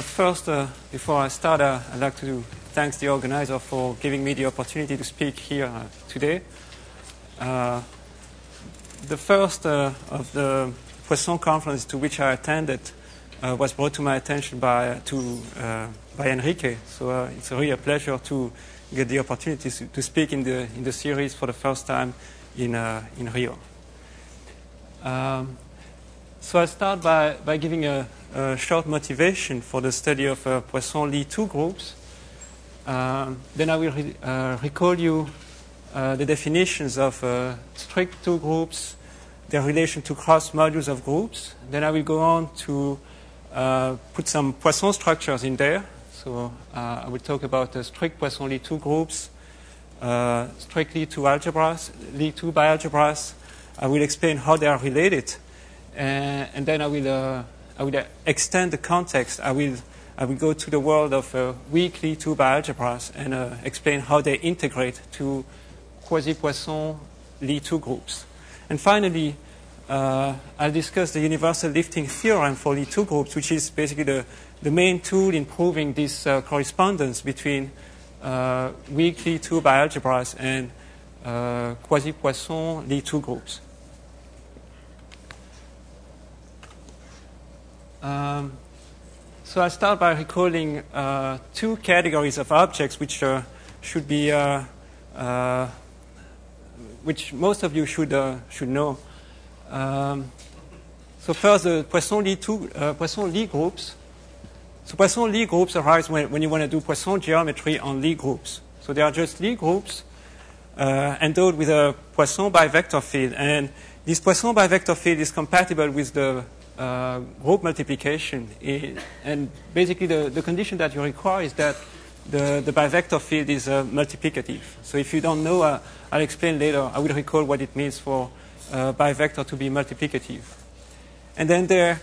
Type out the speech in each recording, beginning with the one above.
First, before I start, I'd like to thank the organizer for giving me the opportunity to speak here today. The first of the Poisson conference to which I attended was brought to my attention by Enrique. So it's really a pleasure to get the opportunity to speak in the series for the first time in Rio. So I start by giving a short motivation for the study of Poisson Lie two groups. Then I will recall you the definitions of strict two groups, their relation to cross modules of groups. Then I will go on to put some Poisson structures in there. So I will talk about strict Poisson Lie two groups, strict Lie two algebras, Lie two bialgebras. I will explain how they are related. And then I will extend the context. I will go to the world of weak Lie two bialgebras and explain how they integrate to quasi-Poisson Lie two groups. And finally, I'll discuss the universal lifting theorem for Lie two groups, which is basically the main tool in proving this correspondence between weak Lie two bialgebras and quasi-Poisson Lie two groups. So I'll start by recalling two categories of objects which should be, which most of you should know. So first, the Poisson Lie groups. So Poisson Lie groups arise when you want to do Poisson geometry on Lie groups. So they are just Lie groups endowed with a Poisson bivector field, and this Poisson bivector field is compatible with the group multiplication, and basically the condition that you require is that the bivector field is multiplicative. So if you don't know, I'll explain later. I will recall what it means for bivector to be multiplicative. And then their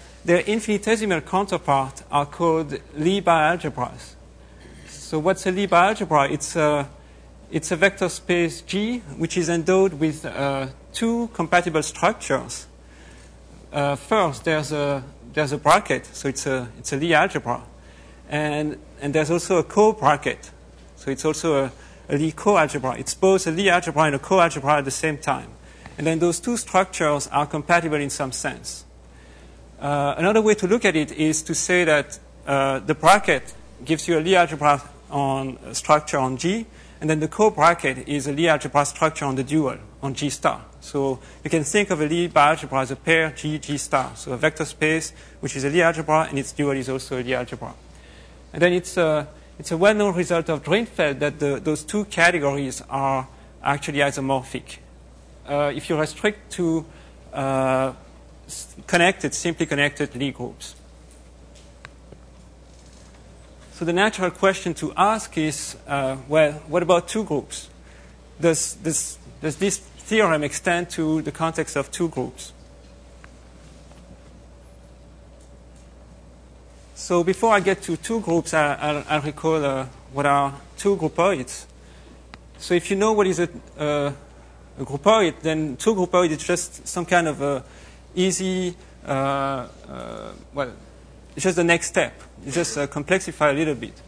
infinitesimal counterpart are called Lie bialgebras. So what's a Lie bialgebra? It's a vector space G which is endowed with two compatible structures. First, there's a bracket, so it's a Lie algebra, and there's also a co-bracket, so it's also a Lie co-algebra. It's both a Lie algebra and a co-algebra at the same time, and then those two structures are compatible in some sense. Another way to look at it is to say that the bracket gives you a Lie algebra structure on G, and then the co-bracket is a Lie algebra structure on the dual, on G star. So you can think of a Lie bialgebra as a pair G star. So a vector space, which is a Lie algebra, and its dual is also a Lie algebra. And then it's a well-known result of Drinfeld that those two categories are actually isomorphic. If you restrict to simply connected Lie groups. So the natural question to ask is, well, what about two groups? Does this theorem extend to the context of two groups? So before I get to two groups, I'll recall what are two groupoids. So if you know what is a groupoid, then two groupoid is just some kind of easy, well, it's just the next step. You just complexify a little bit.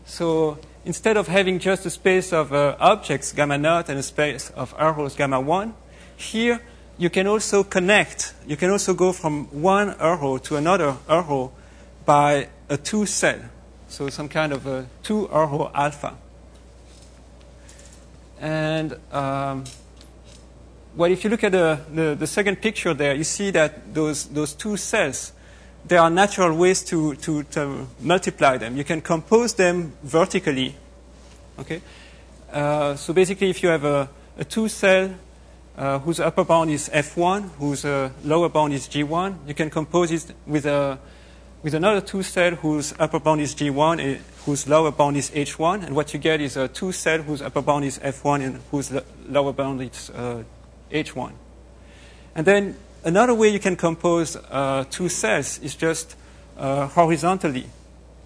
So instead of having just a space of objects, gamma naught, and a space of arrows, gamma 1, here you can also connect. You can also go from one arrow to another arrow by a two cell. So some kind of a two arrow alpha. And well, if you look at the second picture there, you see that those two cells, there are natural ways to multiply them. You can compose them vertically. Okay? So basically, if you have a two cell whose upper bound is F1, whose lower bound is G1, you can compose it with another two cell whose upper bound is G1 and whose lower bound is H1. And what you get is a two cell whose upper bound is F1 and whose lower bound is H1. And then another way you can compose two cells is just horizontally.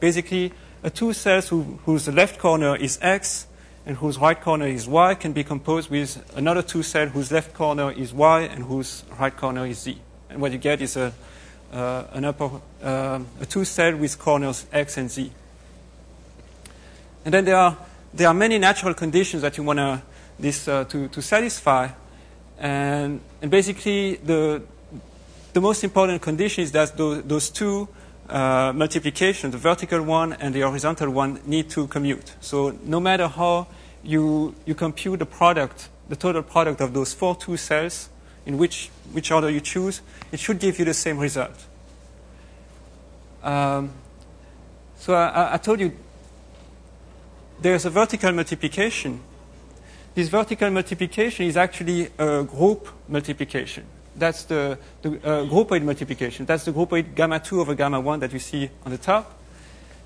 Basically, a two cells whose left corner is X and whose right corner is Y can be composed with another two cell whose left corner is Y and whose right corner is Z. And what you get is a a two-cell with corners x and z. And then there are many natural conditions that you want to satisfy, and basically the most important condition is that those two multiplications, the vertical one and the horizontal one, need to commute. So no matter how you compute the product, the total product of those two cells, in which order you choose, it should give you the same result. So I told you there's a vertical multiplication. This vertical multiplication is actually a group multiplication. That's the groupoid multiplication. That's the groupoid gamma 2 over gamma 1 that you see on the top.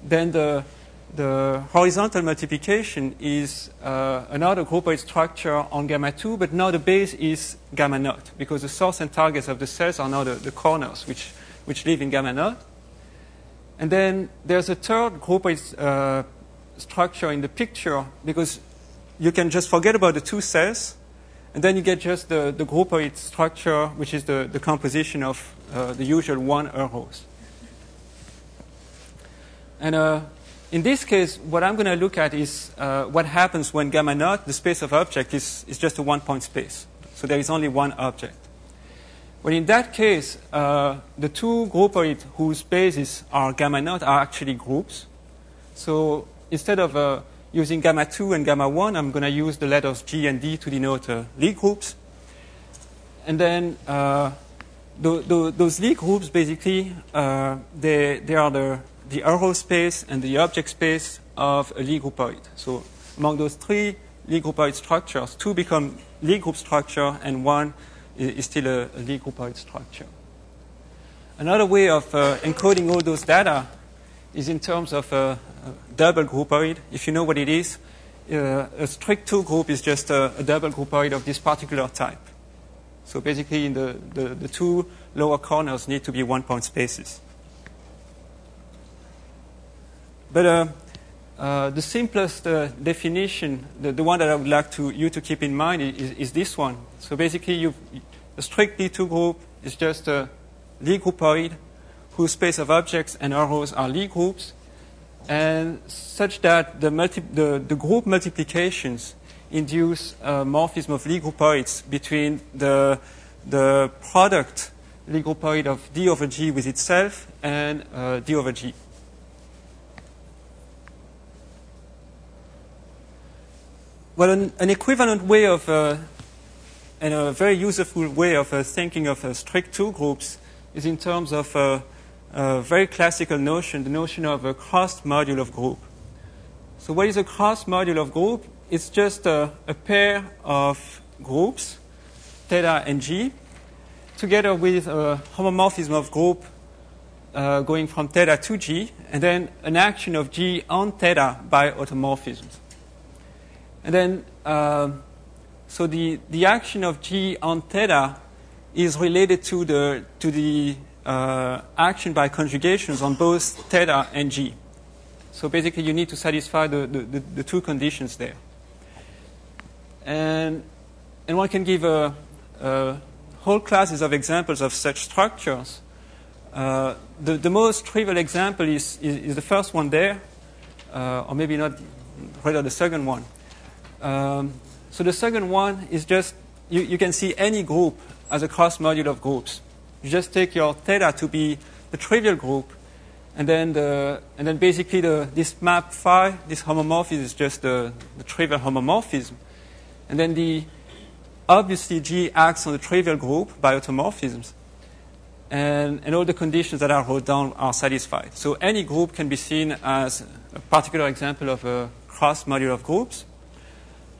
Then the horizontal multiplication is another groupoid structure on gamma 2, but now the base is gamma naught, because the source and targets of the cells are now the corners which live in gamma naught. And then there's a third groupoid structure in the picture, because you can just forget about the two cells, and then you get just the groupoid structure, which is the composition of the usual one rows. And in this case, what I'm going to look at is what happens when gamma naught, the space of object, is just a one-point space. So there is only one object. Well, in that case, the two groupoids whose bases are gamma naught are actually groups. So instead of using gamma 2 and gamma 1, I'm going to use the letters G and D to denote Lie groups. And then those Lie groups, basically, they are the arrow space and the object space of a Lie groupoid. So among those three Lie groupoid structures, two become Lie group structure and one is still a Lie groupoid structure. Another way of encoding all those data is in terms of a double groupoid. If you know what it is, a strict 2 group is just a double groupoid of this particular type. So basically, in the two lower corners need to be one-point spaces. But the simplest definition, the one that I would like you to keep in mind is this one. So basically, a strict D2 group is just a Lie groupoid whose space of objects and arrows are Lie groups, and such that the group multiplications induce a morphism of Lie groupoids between the product Lie groupoid of D over G with itself and D over G. Well, an equivalent way of, and a very useful way of thinking of strict 2 groups is in terms of a very classical notion, the notion of a cross module of group. So what is a cross module of group? It's just a pair of groups, theta and G, together with a homomorphism of group going from theta to G, and then an action of G on theta by automorphisms. And then, so the action of G on theta is related to the action by conjugations on both theta and G. So basically, you need to satisfy the two conditions there. And one can give whole classes of examples of such structures. The most trivial example is the first one there, or maybe not, rather the second one. So the second one is just, you can see any group as a cross module of groups. You just take your theta to be the trivial group, and then basically this map phi, this homomorphism is just the trivial homomorphism, and then obviously G acts on the trivial group by automorphisms, and all the conditions that I wrote down are satisfied. So any group can be seen as a particular example of a cross module of groups.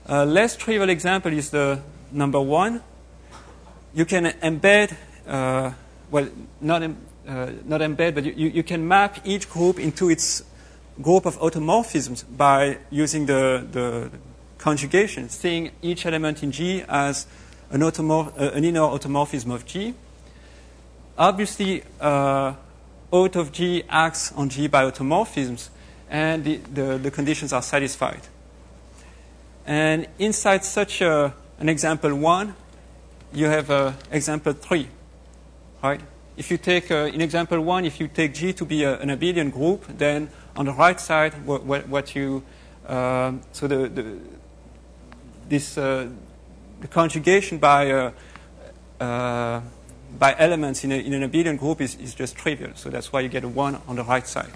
A less trivial example is the number 1. You can embed, well, not embed, but you can map each group into its group of automorphisms by using the conjugation, seeing each element in G as an inner automorphism of G. Obviously, auth of G acts on G by automorphisms, and the conditions are satisfied. And inside such an example 1, you have example 3, right? if you take, in example 1, if you take G to be an abelian group, then on the right side, what you, so the conjugation by elements in an abelian group is just trivial. So that's why you get a 1 on the right side.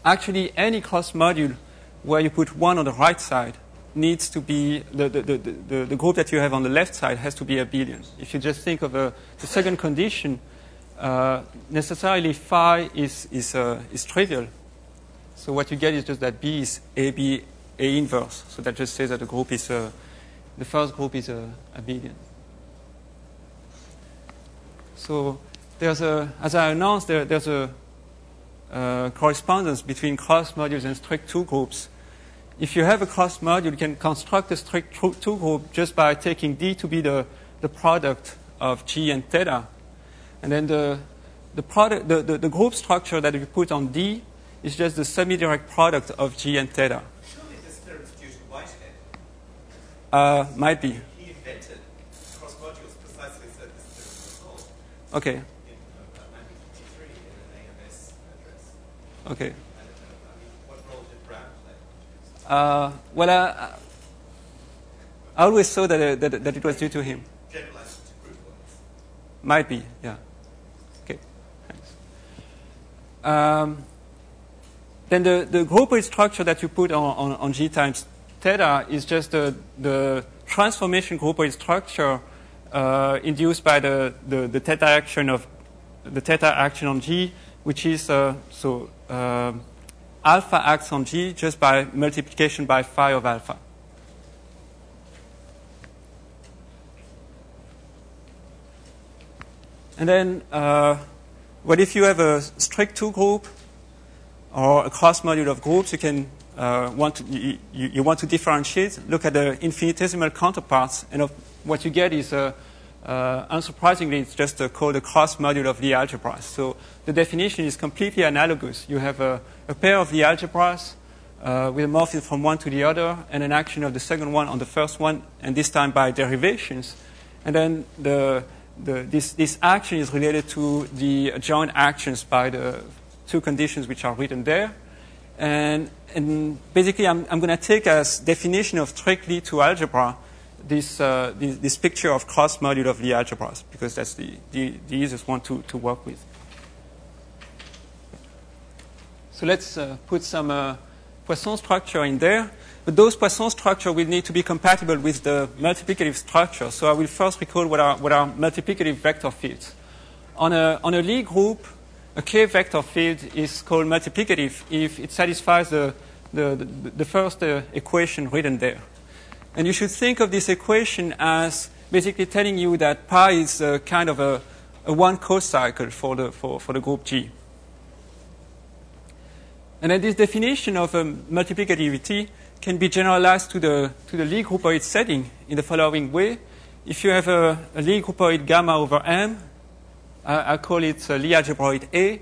Actually, any cross module where you put 1 on the right side needs to be, the group that you have on the left side has to be abelian. If you just think of the second condition, necessarily phi is trivial. So what you get is just that B is AB A inverse. So that just says that the group is, the first group is abelian. So there's as I announced, there's a correspondence between cross modules and strict 2 groups. If you have a cross module, you can construct a strict 2 group just by taking D to be the product of G and theta. And then the group structure that you put on D is just the semi-direct product of G and theta. Surely this theorem is due to Whitehead. Might be. He invented cross modules precisely so this theorem was solved. Okay. In 1953 in an AMS address. Okay. What role did Brown play? Well, I always saw that it was due to him. Generalized to group ones. Might be, yeah. Okay, thanks. Then the groupoid structure that you put on G times theta is just the transformation groupoid structure induced by the theta action of the theta action on G, which is alpha acts on G just by multiplication by phi of alpha. And then, well, if you have a strict 2 group or a cross module of groups, you can you want to differentiate. Look at the infinitesimal counterparts, and what you get is unsurprisingly, it's just called a cross module of Lie algebras. So the definition is completely analogous. You have a pair of Lie algebras with a morphism from one to the other, and an action of the second one on the first one, and this time by derivations. And then this action is related to the joint actions by the 2 conditions which are written there. And basically, I'm going to take as definition of strictly 2 algebra this picture of cross module of Lie algebras, because that's the easiest one to work with. So let's put some Poisson structure in there. But those Poisson structure will need to be compatible with the multiplicative structure. So I will first recall what are multiplicative vector fields. On a Lie group, a K vector field is called multiplicative if it satisfies the first equation written there. And you should think of this equation as basically telling you that pi is kind of a 1 cocycle for the group G. And then this definition of multiplicativity can be generalized to the Lie groupoid setting in the following way. If you have a Lie groupoid gamma over M, I call it Lie algebroid A,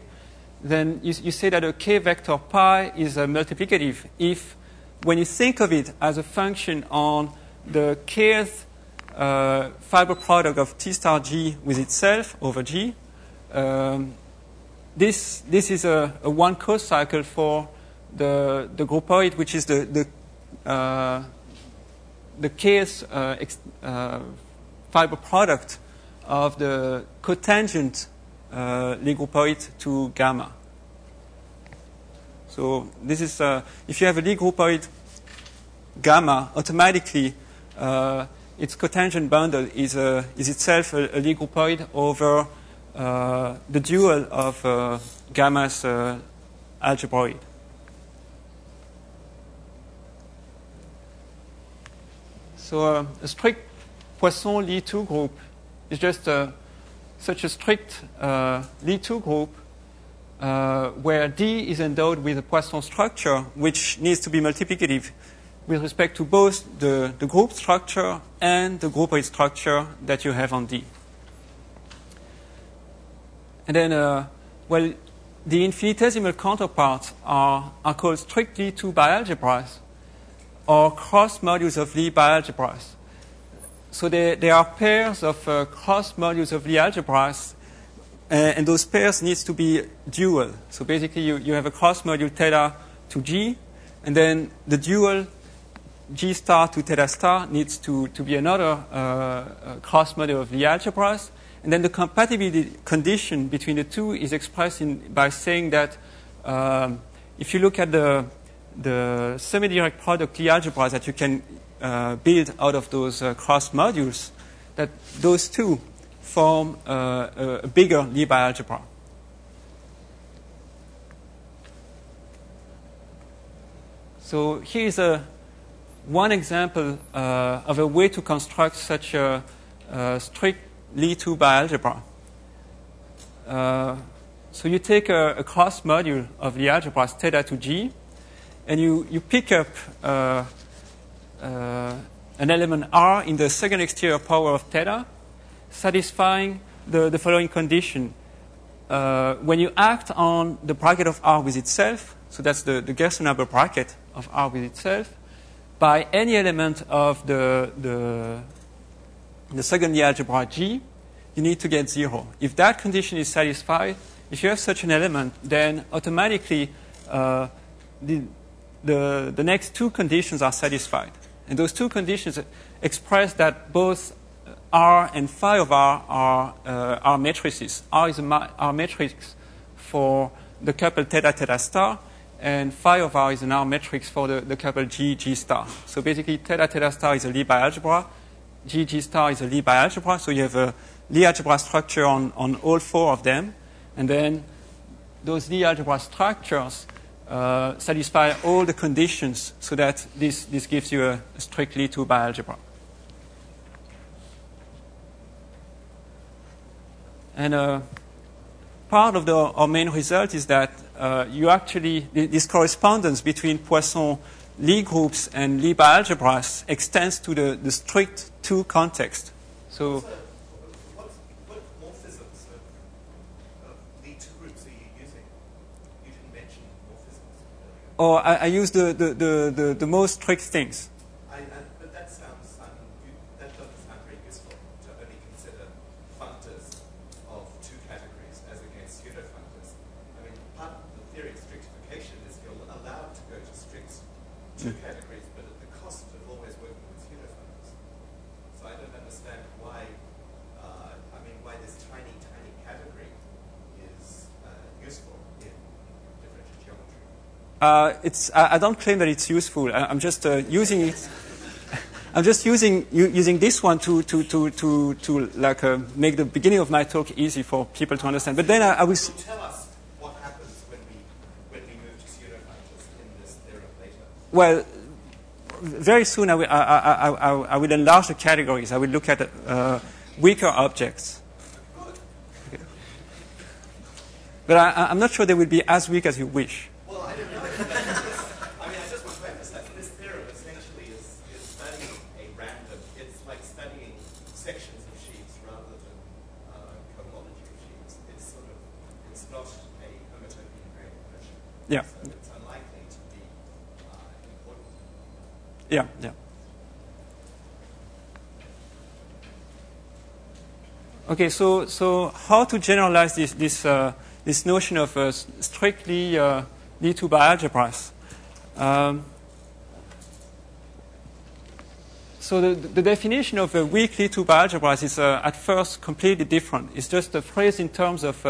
then you say that a K vector pi is multiplicative if, when you think of it as a function on the kth fiber product of T star G with itself over G, this is a 1 cocycle for the groupoid, which is the kth fiber product of the cotangent Lie groupoid to gamma. So this is if you have a Lie groupoid gamma, automatically its cotangent bundle is itself a Lie groupoid over the dual of gamma's algebroid. So a strict Poisson Lie 2 group is just such a strict Lie 2 group where D is endowed with a Poisson structure which needs to be multiplicative with respect to both the group structure and the groupoid structure that you have on D. And then, well, the infinitesimal counterparts are called strict Lie 2 bialgebras or cross modules of Lie bialgebras. So there are pairs of cross modules of Lie algebras and those pairs needs to be dual. So basically, you have a cross module theta to G, and then the dual G star to theta star needs to be another cross module of the algebras. And then the compatibility condition between the two is expressed by saying that if you look at the semi-direct product Lie algebras that you can build out of those cross modules, that those two form a bigger Lie algebra. So here is one example of a way to construct such a strict Lie2 bialgebra. So you take a cross module of the algebras theta to G, and you pick up an element R in the second exterior power of theta, satisfying the following condition. When you act on the bracket of R with itself, so that's the Gerson-Haber bracket of R with itself, by any element of the second Lie algebra G, you need to get 0. If that condition is satisfied, if you have such an element, then automatically the next two conditions are satisfied. And those two conditions express that both R and phi of R are matrices. R is R matrix for the couple theta star, and phi of R is an R matrix for the couple G star. So basically, theta star is a Lie bialgebra, G star is a Lie bialgebra. So you have a Lie algebra structure on all four of them, and then those Lie algebra structures satisfy all the conditions so that this gives you a strict Lie2 bialgebra. And part of our main result is that you actually, this correspondence between Poisson Lie groups and Lie bialgebras extends to the strict 2 context. So what morphisms of Lie2 groups are you using? You didn't mention morphisms earlier. Oh, I use the most strict things. But that sounds that doesn't sound very useful to only consider functors of 2 categories as against pseudo-functors. I mean, part of the theory of strictification is you're allowed to go to strict 2 categories, but at the cost of always working with pseudo-functors. So I don't understand why this tiny category is useful in differential geometry. I don't claim that it's useful. I'm just using it. I'm just using this one to like make the beginning of my talk easy for people to understand. But then I will. Tell us what happens when we move to pseudo-functors in this theorem later. Well, very soon I will enlarge the categories. I will look at weaker objects. Okay. But I'm not sure they will be as weak as you wish. Well, I don't know. I just want to emphasize this theorem essentially is studying a random. It's like studying sections of sheets rather than cohomology of sheets. It's not a homotopian version. Yeah. So it's unlikely to be important. Yeah. Okay, so how to generalize this notion of strictly Lie2 bialgebras? So the definition of a weak Lie2 bialgebras is at first completely different. It's just a phrase in terms of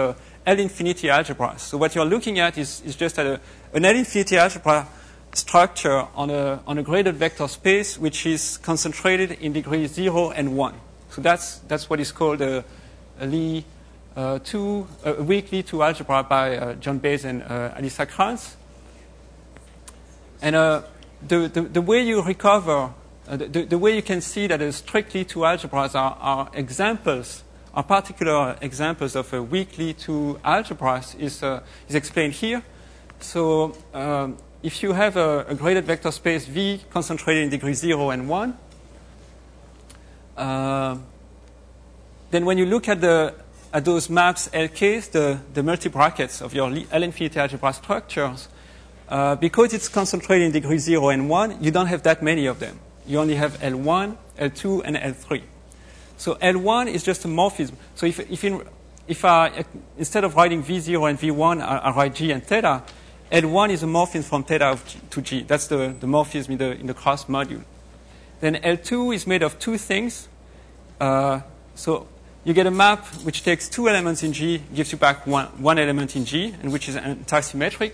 L-infinity algebras. So what you're looking at is just at an L-infinity algebra structure on a graded vector space which is concentrated in degree 0 and 1. So that's what is called a weak Lie2 algebra by John Bayes and Alisa Kranz. And the way you recover, the way you can see that a strict Lie2 algebras are examples, are particular examples of a weak Lie2 algebras is explained here. So if you have a graded vector space V concentrated in degree 0 and 1, then when you look at those maps LKs, the multi-brackets of your L-infinity algebra structures, because it's concentrated in degree 0 and 1, you don't have that many of them. You only have L1, L2, and L3. So L1 is just a morphism. So if if I, instead of writing V0 and V1, I write G and theta, L1 is a morphism from theta to G. That's the morphism in the cross module. Then L2 is made of two things. So you get a map which takes two elements in G, gives you back one element in G, and which is antisymmetric,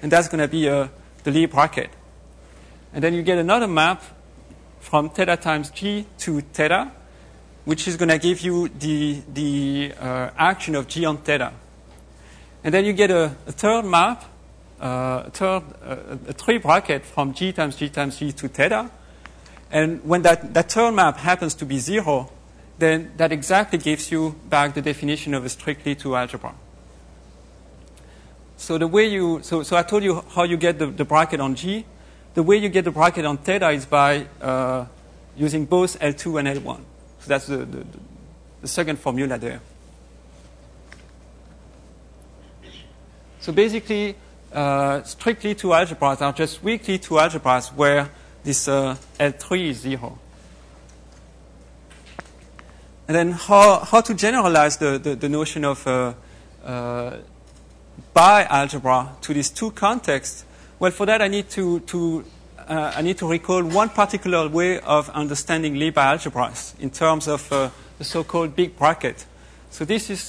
and that's going to be the Lie bracket. And then you get another map from theta times G to theta, which is going to give you the action of G on theta. And then you get a third map, a three bracket from G times G times G to theta. And when that third map happens to be 0, then that exactly gives you back the definition of a strict Lie algebra. So the way so I told you how you get the bracket on G. The way you get the bracket on theta is by using both L2 and L1. So that's the second formula there. So basically, strict Lie algebras are just weak Lie algebras where this L3 is 0. And then how to generalize the notion of bi-algebra to these two contexts? Well, for that I need to recall one particular way of understanding Lie algebras in terms of the so-called big bracket. So this is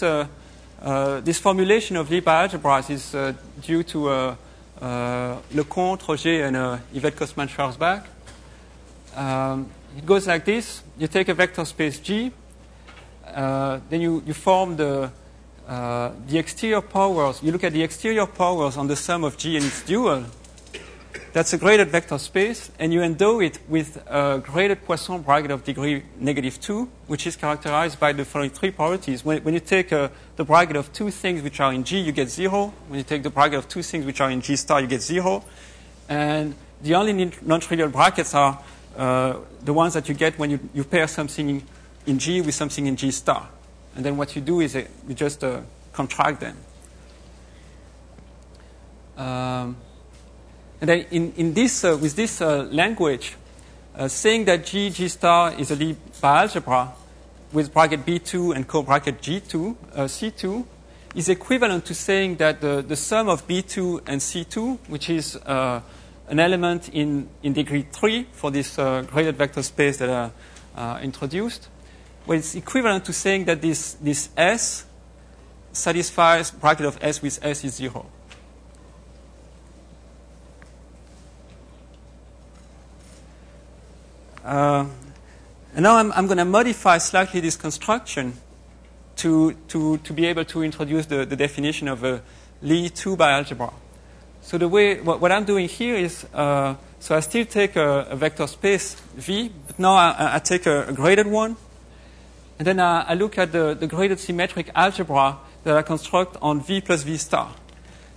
this formulation of Lie algebras is due to Lecomte, Roger, and Yvette Kostman-Schwarzbach. It goes like this: you take a vector space G, then you form the exterior powers. You look at the exterior powers on the sum of G and its dual. That's a graded vector space, and you endow it with a graded Poisson bracket of degree -2, which is characterized by the following three properties. When you take the bracket of two things which are in G, you get 0. When you take the bracket of two things which are in G star, you get 0. And the only non-trivial brackets are the ones that you get when you pair something in G with something in G star. And then what you do is you just contract them. And then in this, with this language, saying that G star is a Lie algebra with bracket B2 and co-bracket G2, C2, is equivalent to saying that the sum of B2 and C2, which is an element in degree 3 for this graded vector space that I introduced, well, it's equivalent to saying that this S satisfies bracket of S with S is 0. And now I'm going to modify slightly this construction to be able to introduce the definition of a Lie bi-algebra. So the way what I'm doing here is so I still take a vector space V, but now I take a graded one, and then I look at the graded symmetric algebra that I construct on V plus V star.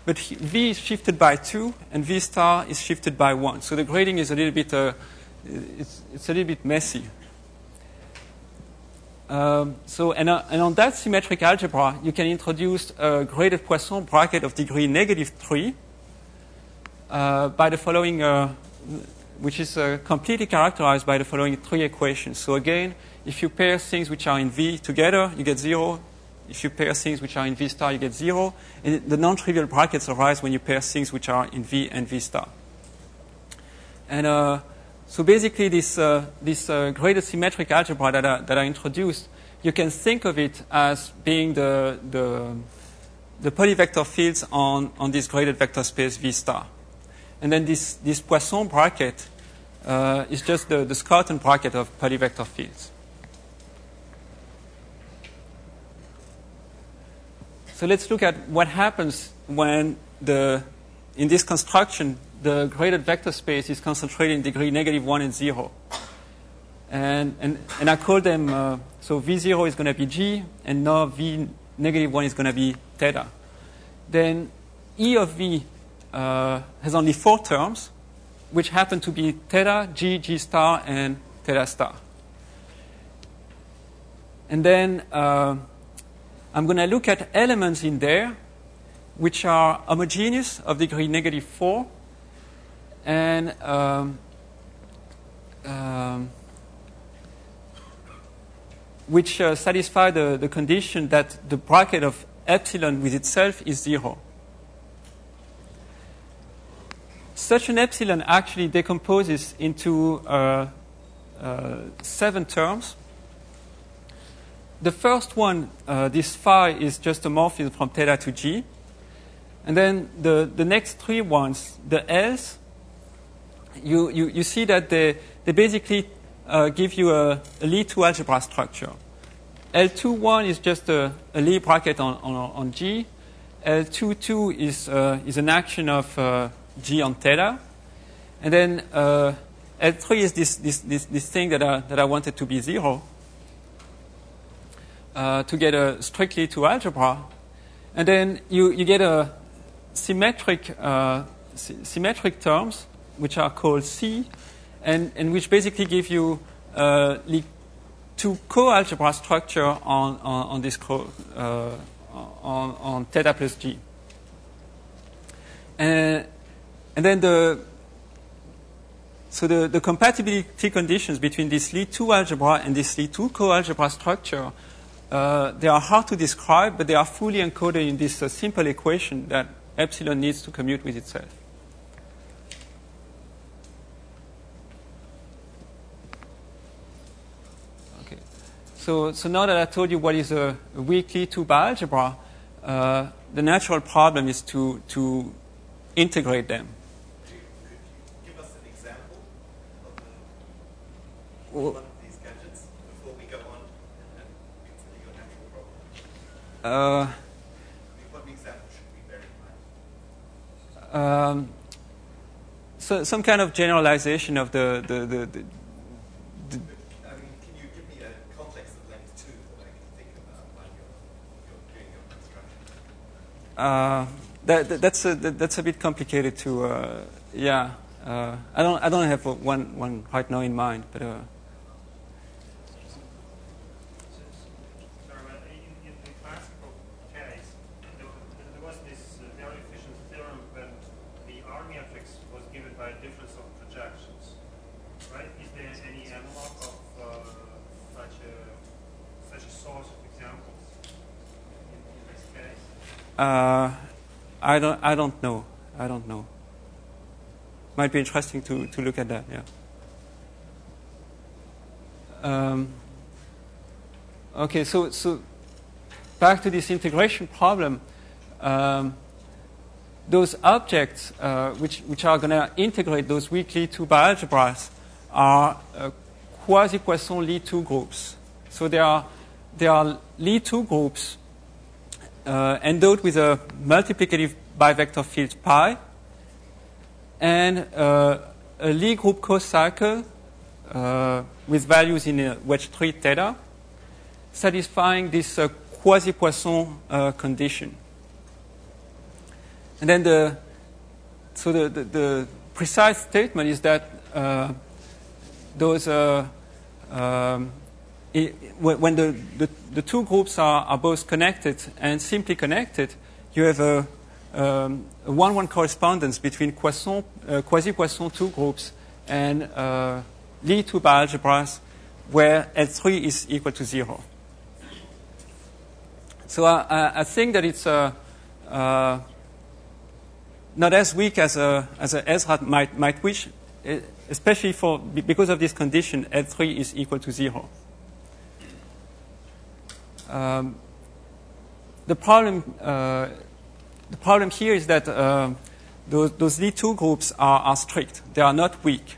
But V is shifted by 2, and V star is shifted by 1. So the grading is a little bit it's a little bit messy. So on that symmetric algebra, you can introduce a graded Poisson bracket of degree -3 by the following, which is completely characterized by the following three equations. So again, if you pair things which are in V together, you get 0. If you pair things which are in V star, you get 0. And the non-trivial brackets arise when you pair things which are in V and V star. And so basically, this graded symmetric algebra that I introduced, you can think of it as being the polyvector fields on this graded vector space V star. And then this Poisson bracket is just the Scoton bracket of polyvector fields. So let's look at what happens when in this construction, the graded vector space is concentrated in degree -1 and 0. And I call them, so V0 is going to be G, and now V -1 is going to be theta. Then E of V has only 4 terms, which happen to be theta, G, G star, and theta star. And then I'm going to look at elements in there which are homogeneous of degree -4, and which satisfy the condition that the bracket of epsilon with itself is 0. Such an epsilon actually decomposes into 7 terms. The first one, this phi, is just a morphism from theta to g. And then the next 3 ones, the L's, you see that they basically give you a Lie2 algebra structure. L2.1 is just a Lie bracket on G. L2.2 is an action of G on theta. And then L3 is this thing that I wanted to be 0 to get a strictly to algebra. And then you get a symmetric terms, which are called C, and which basically give you two co-algebra structure on this on theta plus G. And then the compatibility conditions between this Lie2 algebra and this Lie2 co-algebra structure, they are hard to describe, but they are fully encoded in this simple equation that epsilon needs to commute with itself. Okay. So now that I told you what is a weak Lie2 bialgebra, the natural problem is to integrate them. Could you give us an example of one of these gadgets before we go on and consider your natural problem? What example should we bear in mind? So some kind of generalization of the I mean, can you give me a complex of length 2 that I can think about while you're doing your construction? that's a bit complicated to yeah. I don't have one right now in mind, but In the classical case, there was this very efficient theorem when the R matrix was given by a difference of projections, right? Is there any analog of such a source of examples in this case? I don't know. Might be interesting to look at that. Yeah. Okay. So back to this integration problem. Those objects which are going to integrate those weak Lie2 bialgebras are quasi-Poisson Lie2 groups. So they are Lie2 groups endowed with a multiplicative bivector field pi and a Lie group co-cycle with values in wedge 3 theta, satisfying this quasi-Poisson condition. And then the precise statement is that those when the two groups are both connected and simply connected, you have a 1-1 correspondence between quasi-Poisson two groups and Lie2 bialgebras where L3 is equal to 0. So I think that it's not as weak as a Ezra might wish, especially because of this condition, L3 is equal to 0. The problem here is that those Lie2 groups are strict. They are not weak.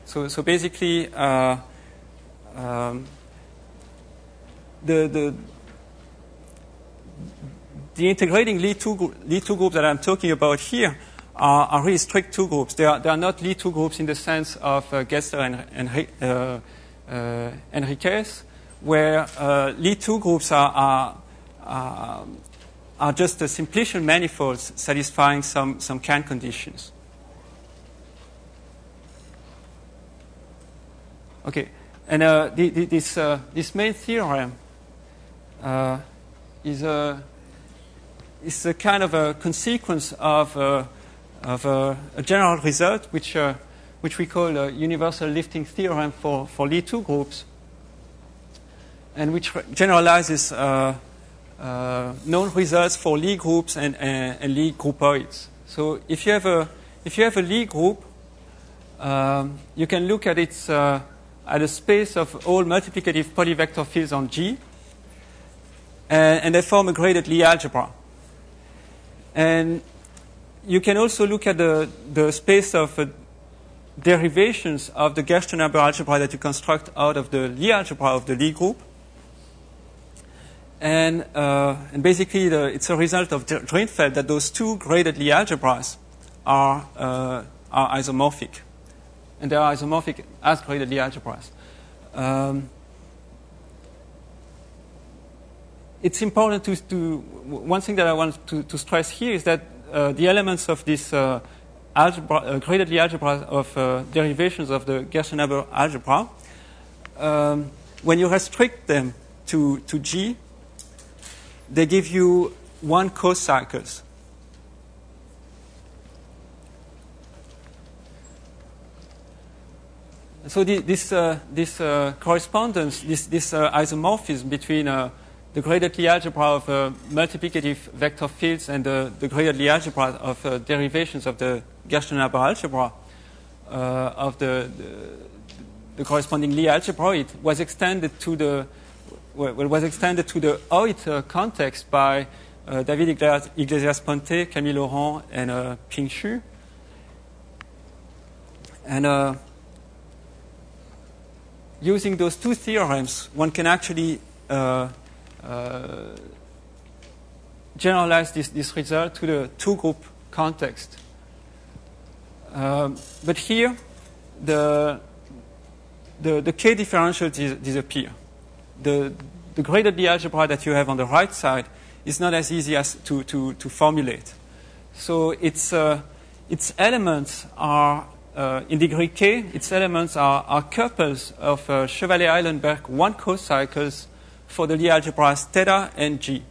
So basically, the integrating Lie2 groups that I'm talking about here are really strict two groups. They are not Lie2 groups in the sense of Gessler and Henriquez, where Lie2 groups are just simplicial manifolds satisfying some Kant conditions. Okay, and this main theorem is a kind of a consequence of a general result, which we call a universal lifting theorem for Lie2 groups. and which generalizes known results for Lie groups and Lie groupoids. So if you have a Lie group, you can look at its at a space of all multiplicative polyvector fields on G, and they form a graded Lie algebra. And you can also look at the space of derivations of the Gerster number algebra that you construct out of the Lie algebra of the Lie group. And basically, it's a result of Drinfeld that those two graded Lie algebras are isomorphic. And they are isomorphic as graded Lie algebras. It's important one thing that I want to stress here is that the elements of this graded Lie algebra of derivations of the Gerster number algebra, when you restrict them to G, they give you 1 co-cycles. So this correspondence, this isomorphism between the graded Lie algebra of multiplicative vector fields and the graded Lie algebra of derivations of the Gerster number algebra of the corresponding Lie algebroid was extended to the Hoyt context by David Iglesias-Ponte, Camille Laurent, and Ping Xu. And using those two theorems, one can actually generalize this result to the two-group context. But here, the K differentials disappear. The graded Lie algebra that you have on the right side is not as easy as to formulate. So its elements are in degree K. Its elements are couples of Chevalier-Eilenberg 1 co-cycles for the Lie algebras theta and G,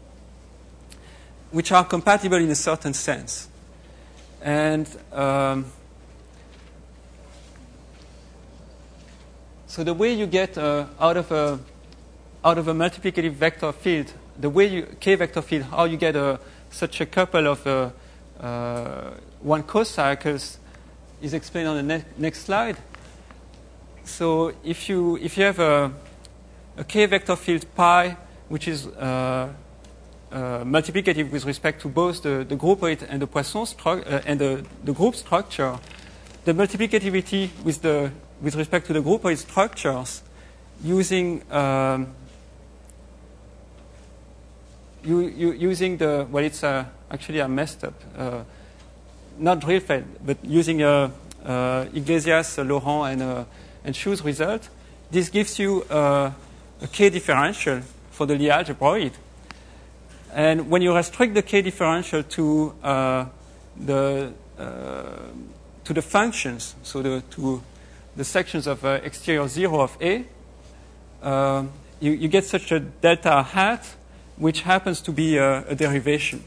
which are compatible in a certain sense. And so the way you get out of a multiplicative vector field, the way K vector field, how you get such a couple of 1 co-cycles is explained on the next slide. So if you have a K vector field pi, which is multiplicative with respect to both the groupoid and the Poisson and the group structure, the multiplicativity with respect to the groupoid structures using using the, well, it's actually I messed up. Not Drinfeld, but using Iglesias, Laurent, and Xu's result, this gives you a K differential for the Lie algebroid. And when you restrict the K differential to the functions, so to the sections of exterior 0 of A, you get such a delta hat, which happens to be a derivation.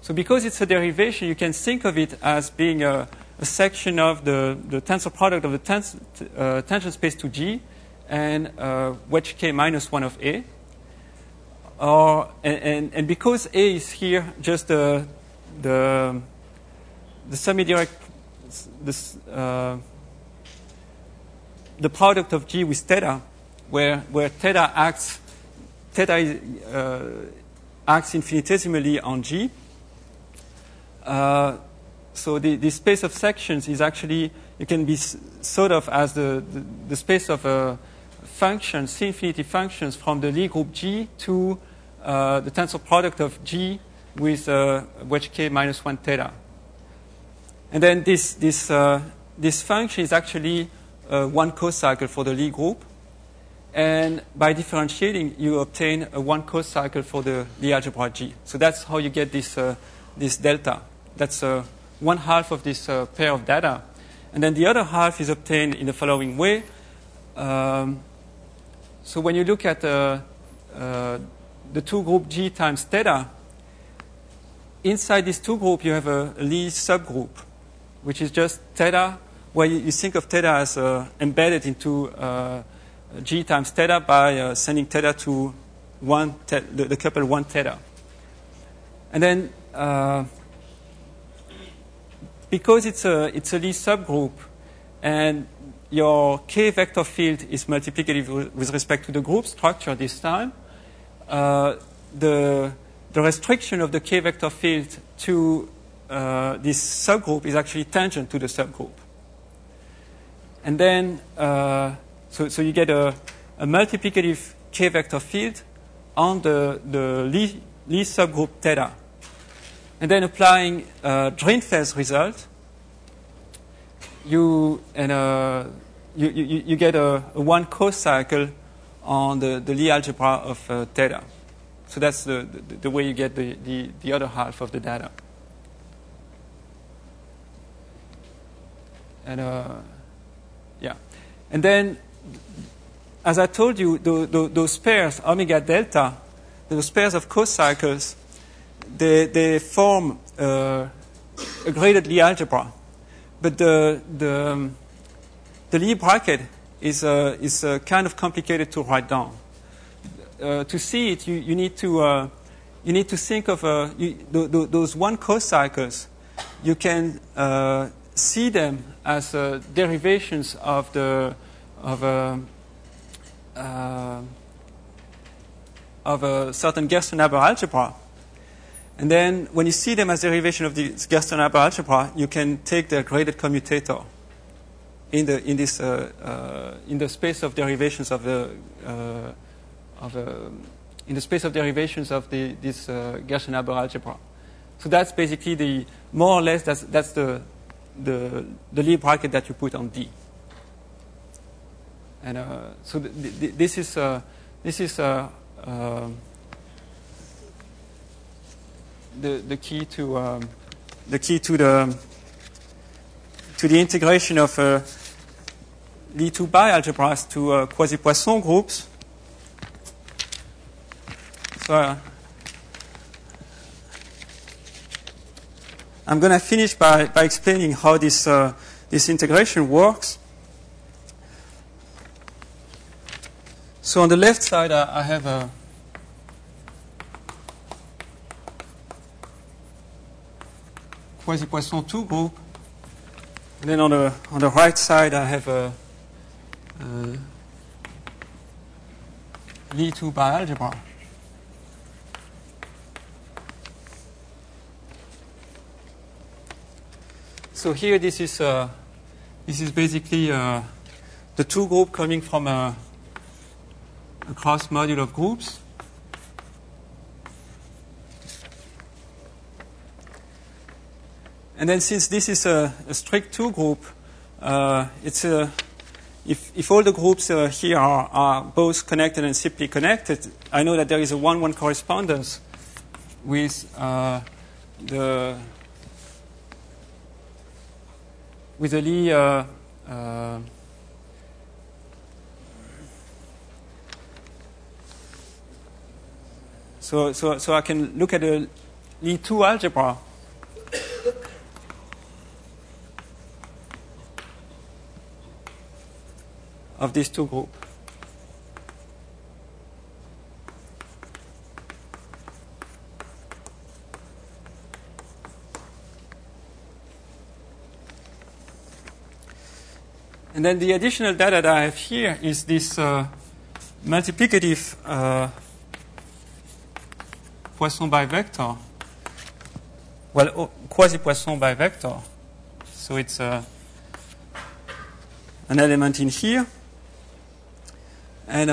So because it's a derivation, you can think of it as being a section of the tensor product of the tangent space to G and wedge K minus 1 of A. And because A is here just the semi-direct, the product of G with theta, where theta acts infinitesimally on G. So the space of sections is actually, it can be thought of as the space of functions, C infinity functions from the Lie group G to the tensor product of G with wedge K minus 1 theta. And then this function is actually 1 co-cycle for the Lie group. And by differentiating, you obtain a 1 co-cycle for the Lie algebra G. So that's how you get this delta. That's 1/2 of this pair of data. And then the other half is obtained in the following way. So when you look at the two group G times theta, inside this two group you have a Lie subgroup, which is just theta, where you think of theta as embedded into G times theta by sending theta to the couple 1 theta. And then, because it's a Lie subgroup, and your K vector field is multiplicative with respect to the group structure this time, the restriction of the K vector field to this subgroup is actually tangent to the subgroup. And then, so you get a multiplicative K vector field on the Lie subgroup theta. And then applying Drinfels result, you get a 1 co-cycle on the Lie algebra of theta. So that's the way you get the other half of the data. And yeah, and then, as I told you, those pairs omega delta, those pairs of co-cycles, they form a graded Lie algebra, but the Lie bracket is kind of complicated to write down. To see it, you need to think of those 1 co-cycles. You can see them as derivations of a certain Gersten-Haber algebra. And then when you see them as derivation of the Gersten-Haber algebra, you can take the graded commutator in the space of derivations of this Gersten-Haber algebra. So that's basically more or less that's the Lie bracket that you put on D. And so this is the key to the integration of Lie2 bialgebras to quasi-Poisson groups. So I'm going to finish by explaining how this integration works. So on the left side, I have a quasi-Poisson 2 group. And then on the right side, I have a Lie2 bialgebra. So here, this is basically the 2 group coming from a cross module of groups. And then since this is a strict 2 group, if all the groups here are both connected and simply connected, I know that there is a 1-1 correspondence with the Lie so I can look at the Lie2 algebra of these 2 groups. And then the additional data that I have here is this multiplicative Poisson bivector. Well, quasi-Poisson bivector. So it's an element in here. And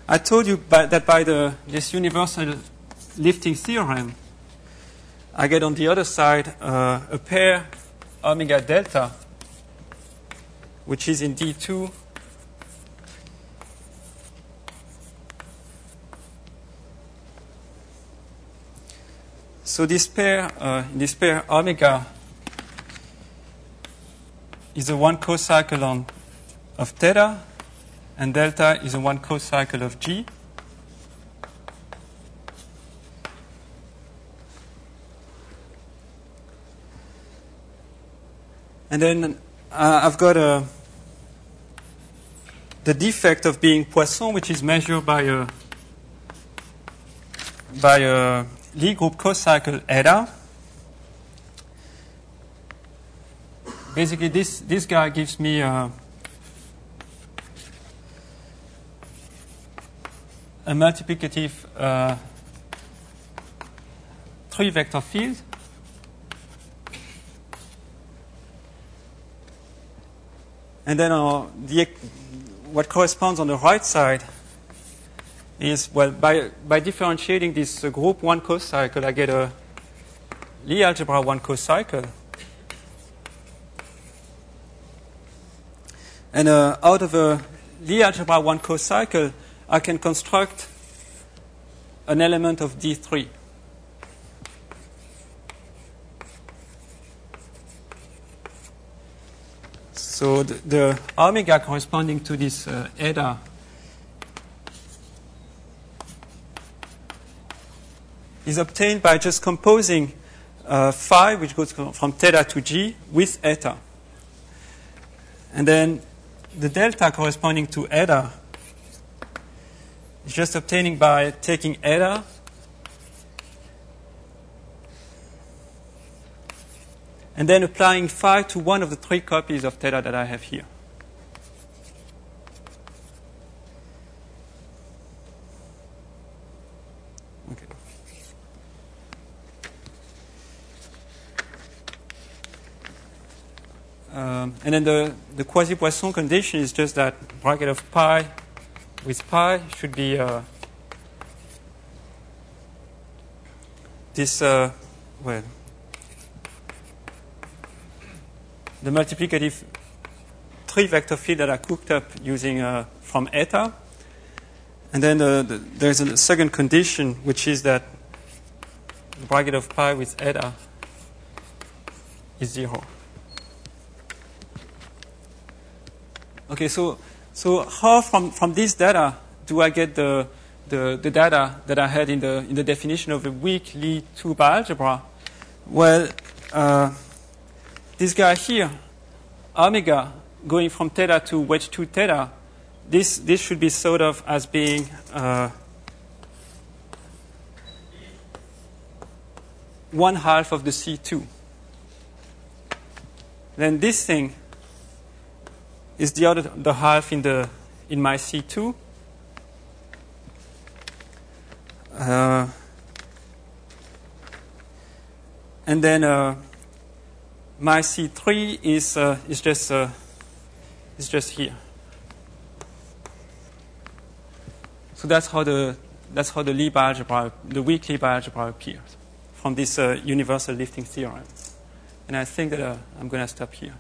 I told you that by this universal lifting theorem, I get on the other side a pair omega delta, which is in D2 so this pair omega is a 1 co-cycle of theta, and delta is a 1 co-cycle of G. And then I've got the defect of being Poisson, which is measured by a Lie group co-cycle eta. Basically, this guy gives me a multiplicative 3-vector field. And then what corresponds on the right side is, well, by differentiating this group 1 co-cycle, I get a Lie algebra 1 co-cycle. And out of a Lie algebra 1 co-cycle, I can construct an element of D3. So the omega corresponding to this eta is obtained by just composing phi, which goes from theta to g, with eta. And then the delta corresponding to eta is just obtaining by taking eta and then applying phi to one of the 3 copies of theta that I have here. Okay. And then the quasi-Poisson condition is just that bracket of pi with pi should be this, well, the multiplicative 3-vector field that I cooked up using from eta. And then there's a second condition, which is that the bracket of pi with eta is 0. Okay, so how from this data do I get the data that I had in the definition of a weak Lie 2 bialgebra? Well, this guy here, omega, going from theta to wedge 2 theta, this should be thought of as being one half of the C2. Then this thing is the half in my C2. And then my C3 is just here. So that's how the Lie bialgebra, the weak Lie bialgebra appears from this universal lifting theorem. And I think that I'm going to stop here.